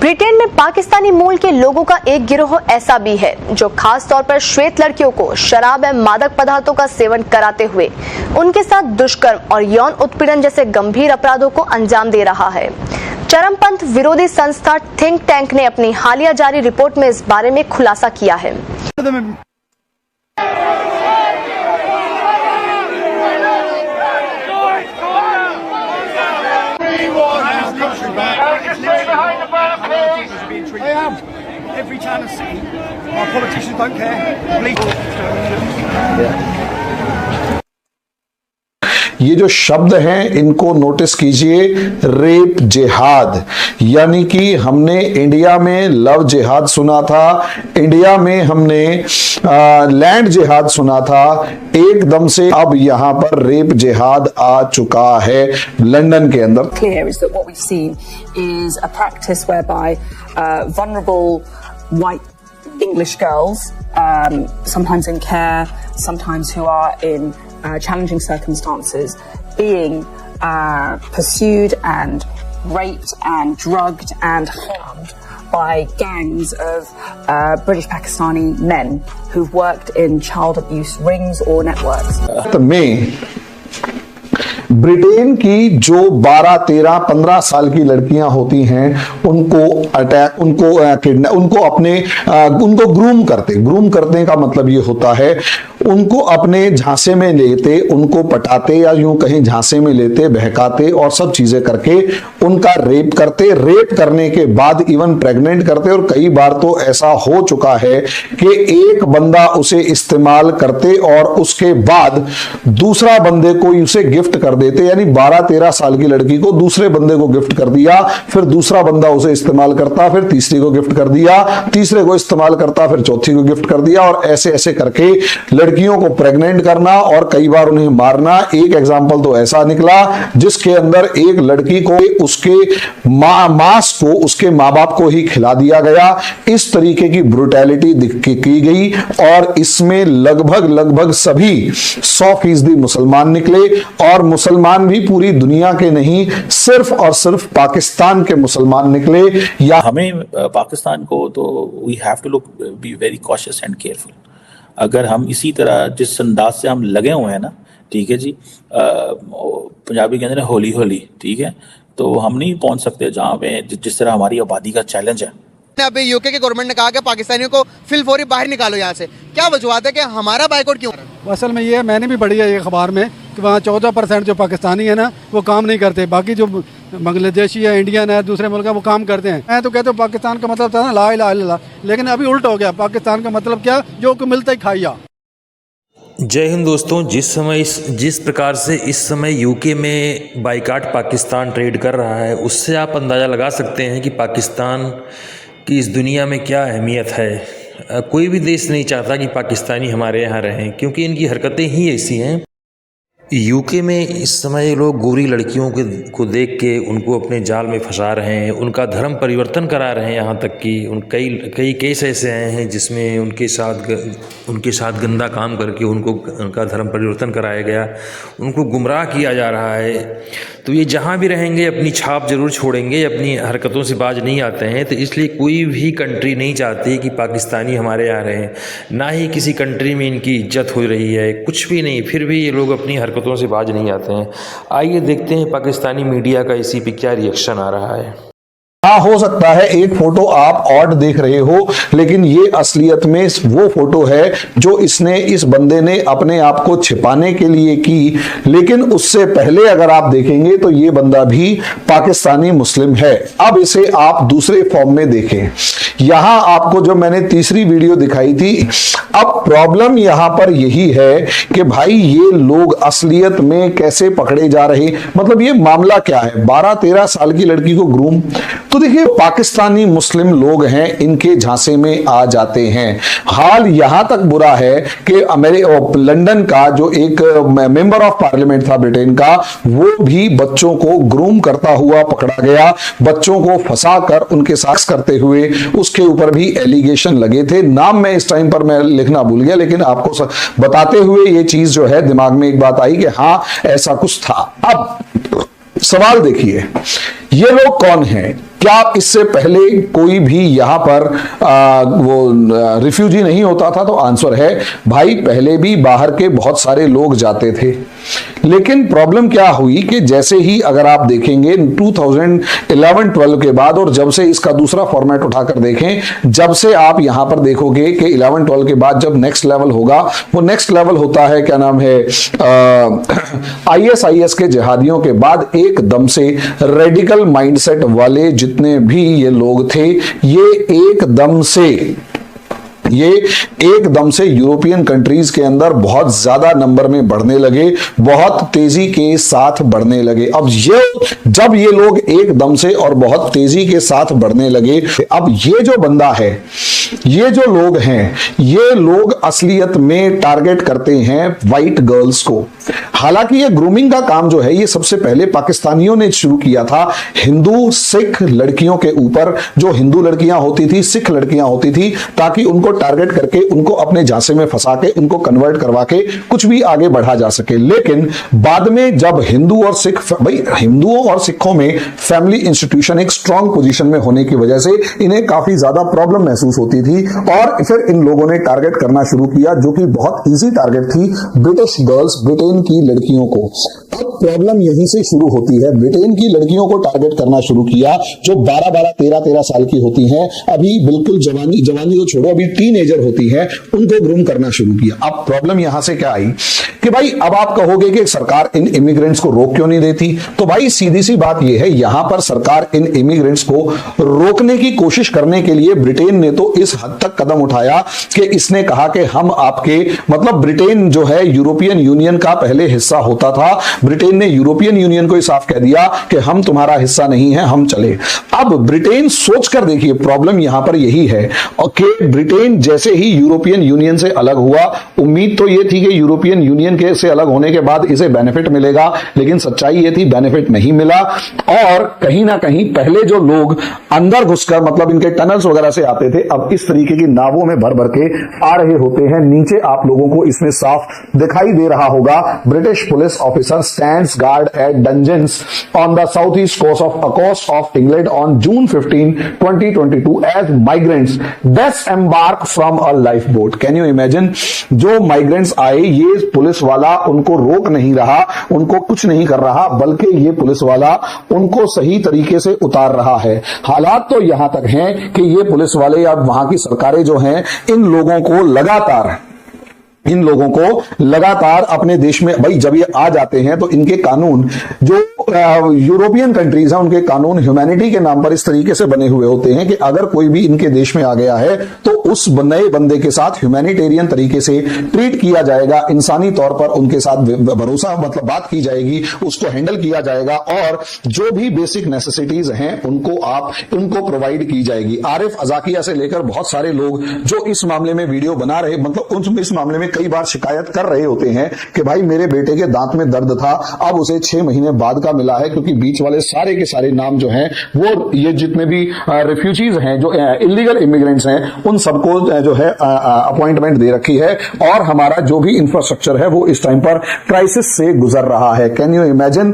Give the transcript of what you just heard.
Britain में पाकिस्तानी मूल के लोगों का एक गिरोह ऐसा भी है जो खास तौर पर श्वेत लड़कियों को शराब एवं मादक पदार्थों का सेवन कराते हुए उनके साथ दुष्कर्म और यौन उत्पीड़न जैसे गंभीर अपराधों को अंजाम दे रहा है। चरमपंथ विरोधी संस्था थिंक टैंक ने अपनी हालिया जारी रिपोर्ट में इस बारे में खुलासा किया है। I am. Every town and city. Our politicians don't care. ये जो शब्द हैं इनको नोटिस कीजिए, रेप जिहाद। यानी कि हमने इंडिया में लव जिहाद सुना था, इंडिया में हमने लैंड जिहाद सुना था, एकदम से अब यहाँ पर रेप जिहाद आ चुका है लंदन के अंदर। Clear is that what we've seen is a practice whereby vulnerable white English girls, sometimes in care, sometimes who are in challenging circumstances, being pursued and raped and drugged and harmed by gangs of British Pakistani men who've worked in child abuse rings or networks. में Britain की जो 12, 13, 15 साल की लड़कियां होती हैं उनको attack, उनको ग्रूम करते का मतलब ये होता है उनको अपने झांसे में लेते, उनको पटाते या यूं कहीं झांसे में लेते, बहकाते और सब चीजें करके उनका रेप करते। रेप करने के बाद इवन प्रेग्नेंट करते और कई बार तो ऐसा हो चुका है कि एक बंदा उसे इस्तेमाल करते और उसके बाद दूसरा बंदे को उसे गिफ्ट कर देते। यानी 12, 13 साल की लड़की को दूसरे बंदे को गिफ्ट कर दिया, फिर दूसरा बंदा उसे इस्तेमाल करता, फिर तीसरी को गिफ्ट कर दिया, तीसरे को इस्तेमाल करता, फिर चौथी को गिफ्ट कर दिया और ऐसे ऐसे करके लड़कियों को प्रेग्नेंट करना और कई बार उन्हें मारना। एक एग्जांपल तो ऐसा निकला जिसके अंदर एक लड़की को उसके मांस को उसके मां बाप को ही खिला दिया गया। इस तरीके की ब्रुटैलिटी की गई और इसमें लगभग सभी 100% मुसलमान निकले और मुसलमान भी पूरी दुनिया के नहीं, सिर्फ और सिर्फ पाकिस्तान के मुसलमान निकले। या हमें पाकिस्तान को तो we have to look be very cautious and careful. अगर हम इसी तरह जिस अंदाज से हम लगे हुए हैं ना, ठीक है जी, पंजाबी के अंदर होली होली, ठीक है, तो हम नहीं पहुंच सकते जहां पे जिस तरह हमारी आबादी का चैलेंज है। अभी यूके की गवर्नमेंट ने कहा कि पाकिस्तानियों को फिलफौरी बाहर निकालो यहाँ से, क्या वजूहत है कि हमारा बाइकआउट क्यों? असल में ये है, मैंने भी पढ़ी है ये अखबार में कि वहाँ 14% जो पाकिस्तानी है ना वो काम नहीं करते, बाकी जो बांग्लादेशी है, इंडियन है, दूसरे मुल्क है वो काम करते हैं। मैं तो कहते हो पाकिस्तान का मतलब था ना ला इलाहा इल्लल्लाह, लेकिन अभी उल्ट हो गया। पाकिस्तान का मतलब क्या, जो को मिलता ही खाइया। जय हिंद दोस्तों। जिस प्रकार से इस समय यूके में बाइकाट पाकिस्तान ट्रेड कर रहा है, उससे आप अंदाज़ा लगा सकते हैं कि पाकिस्तान की इस दुनिया में क्या अहमियत है। कोई भी देश नहीं चाहता कि पाकिस्तानी हमारे यहाँ रहें, क्योंकि इनकी हरकतें ही ऐसी हैं। यूके में इस समय लोग गोरी लड़कियों को देख के उनको अपने जाल में फंसा रहे हैं, उनका धर्म परिवर्तन करा रहे हैं। यहाँ तक कि कई केस ऐसे आए हैं जिसमें उनके साथ गंदा काम करके उनका धर्म परिवर्तन कराया गया, उनको गुमराह किया जा रहा है। तो ये जहाँ भी रहेंगे अपनी छाप जरूर छोड़ेंगे, अपनी हरकतों से बाज नहीं आते हैं। तो इसलिए कोई भी कंट्री नहीं चाहती कि पाकिस्तानी हमारे यहाँ रहें, ना ही किसी कंट्री में इनकी इज्जत हो रही है, कुछ भी नहीं, फिर भी ये लोग अपनी हरकतों से बाज नहीं आते हैं। आइए देखते हैं पाकिस्तानी मीडिया का इसी पे क्या रिएक्शन आ रहा है। हाँ, हो सकता है एक फोटो आप ऑड देख रहे हो, लेकिन ये असलियत में वो फोटो है जो इस बंदे ने अपने आप को छिपाने के लिए की। लेकिन उससे पहले अगर आप देखेंगे तो ये बंदा भी पाकिस्तानी मुस्लिम है। अब इसे आप दूसरे फॉर्म में देखें। यहां आपको जो मैंने तीसरी वीडियो दिखाई थी, अब प्रॉब्लम यहां पर यही है कि भाई ये लोग असलियत में कैसे पकड़े जा रहे, मतलब ये मामला क्या है। 12, 13 साल की लड़की को ग्रूम, तो देखिए पाकिस्तानी मुस्लिम लोग हैं, इनके झांसे में आ जाते हैं। हाल यहां तक बुरा है कि लंदन का जो एक मेंबर ऑफ पार्लियामेंट था ब्रिटेन का, वो भी बच्चों को ग्रूम करता हुआ पकड़ा गया, बच्चों को फंसाकर उनके साथ करते हुए उसके ऊपर भी एलिगेशन लगे थे। नाम मैं इस टाइम पर मैं लिखना भूल गया, लेकिन आपको बताते हुए ये चीज जो है दिमाग में एक बात आई कि हाँ ऐसा कुछ था। अब सवाल देखिए, ये लोग कौन हैं? क्या इससे पहले कोई भी यहां पर रिफ्यूजी नहीं होता था? तो आंसर है भाई, पहले भी बाहर के बहुत सारे लोग जाते थे, लेकिन प्रॉब्लम क्या हुई कि जैसे ही अगर आप देखेंगे 2011-12 के बाद, और जब से इसका दूसरा फॉर्मेट उठाकर देखें, जब से आप यहां पर देखोगे कि 11-12 के बाद जब नेक्स्ट लेवल होगा, वो नेक्स्ट लेवल होता है, क्या नाम है, ISIS के जिहादियों के बाद एकदम से रेडिकल माइंडसेट वाले जितने भी ये लोग थे, ये एकदम से यूरोपियन कंट्रीज के अंदर बहुत ज्यादा नंबर में बढ़ने लगे, बहुत तेजी के साथ बढ़ने लगे। अब जब ये लोग एकदम से और बहुत तेजी के साथ बढ़ने लगे, अब ये जो बंदा है, ये जो लोग हैं, ये लोग असलियत में टारगेट करते हैं वाइट गर्ल्स को। हालांकि ये ग्रूमिंग का काम जो है, ये सबसे पहले पाकिस्तानियों ने शुरू किया था हिंदू सिख लड़कियों के ऊपर। जो हिंदू लड़कियां होती थी, सिख लड़कियां होती थी, ताकि उनको टारगेट करके उनको अपने झांसे में फंसा के उनको कन्वर्ट करवा के कुछ भी आगे बढ़ा जा सके। लेकिन बाद में जब हिंदू और सिख, भाई हिंदुओं और सिखों में फैमिली इंस्टीट्यूशन एक स्ट्रांग पोजीशन में होने की वजह से इन्हें काफी ज्यादा प्रॉब्लम महसूस होती थी, और फिर इन लोगों ने टारगेट करना शुरू किया, जो कि बहुत इजी टारगेट थी, ब्रिटिश गर्ल्स, ब्रिटेन की लड़कियों को। अब प्रॉब्लम यहीं से शुरू होती है। ब्रिटेन की लड़कियों को टारगेट करना शुरू किया, जो 12-12, 13-13 साल की होती हैं, अभी बिल्कुल जवानी तो छोड़ो, अभी टीनेजर होती है, उनको ग्रूम करना शुरू किया। अब प्रॉब्लम यहां से क्या आई कि भाई अब आप कहोगे कि सरकार इन इमिग्रेंट्स को रोक क्यों नहीं देती? तो भाई सीधी सी बात यह है, यहां पर सरकार इन इमिग्रेंट्स को रोकने की कोशिश करने के लिए ब्रिटेन ने तो इस हद तक कदम उठाया कि इसने कहा कि हम आपके, मतलब ब्रिटेन जो है यूरोपियन यूनियन का पहले हिस्सा होता था, ब्रिटेन ने यूरोपियन यूनियन को साफ कह दिया कि हम तुम्हारा हिस्सा नहीं है, हम चले। अब ब्रिटेन सोचकर देखिए, प्रॉब्लम यहां पर यही है कि ब्रिटेन जैसे ही यूरोपियन यूनियन से अलग हुआ, उम्मीद तो यह थी कि यूरोपियन यूनियन के से अलग होने के बाद इसे बेनिफिट मिलेगा, लेकिन सच्चाई यह थी बेनिफिट नहीं मिला। और कहीं ना कहीं पहले जो लोग अंदर घुसकर, मतलब इनके टनल्स वगैरह से आते थे, अब इस तरीके की नावों में भर भर के आ रहे होते हैं। नीचे आप लोगों को इसमें साफ दिखाई दे रहा होगा, British police officer stands guard at Dungeness on the south east coast of England on June 15, 2022 as migrants disembark from a lifeboat. Can you imagine? जो माइग्रेंट्स आए, ये पुलिस वाला उनको रोक नहीं रहा, उनको कुछ नहीं कर रहा, बल्कि ये पुलिस वाला उनको सही तरीके से उतार रहा है। हालात तो यहां तक हैं कि ये पुलिस वाले या वहां की सरकारें जो हैं, इन लोगों को लगातार अपने देश में, भाई जब ये आ जाते हैं तो इनके कानून, जो यूरोपियन कंट्रीज हैं, उनके कानून ह्यूमैनिटी के नाम पर इस तरीके से बने हुए होते हैं कि अगर कोई भी इनके देश में आ गया है तो उस नए बंदे के साथ ह्यूमैनिटेरियन तरीके से ट्रीट किया जाएगा, इंसानी तौर पर उनके साथ भरोसा, मतलब बात की जाएगी, उसको हैंडल किया जाएगा, और जो भी बेसिक नेसेसिटीज हैं उनको प्रोवाइड की जाएगी। आरिफ अजाकिया से लेकर बहुत सारे लोग जो इस मामले में वीडियो बना रहे, मतलब इस मामले में कई बार शिकायत कर रहे होते हैं कि भाई मेरे बेटे के दांत में दर्द था, अब उसे 6 महीने बाद का मिला है, क्योंकि बीच वाले सारे के सारे नाम जो हैं, वो ये जितने भी रिफ्यूजीज हैं, जो इलीगल इमिग्रेंट्स हैं, उन सबको जो है अपॉइंटमेंट दे रखी है, और हमारा जो भी इंफ्रास्ट्रक्चर है वो इस टाइम पर क्राइसिस से गुजर रहा है। Can you imagine?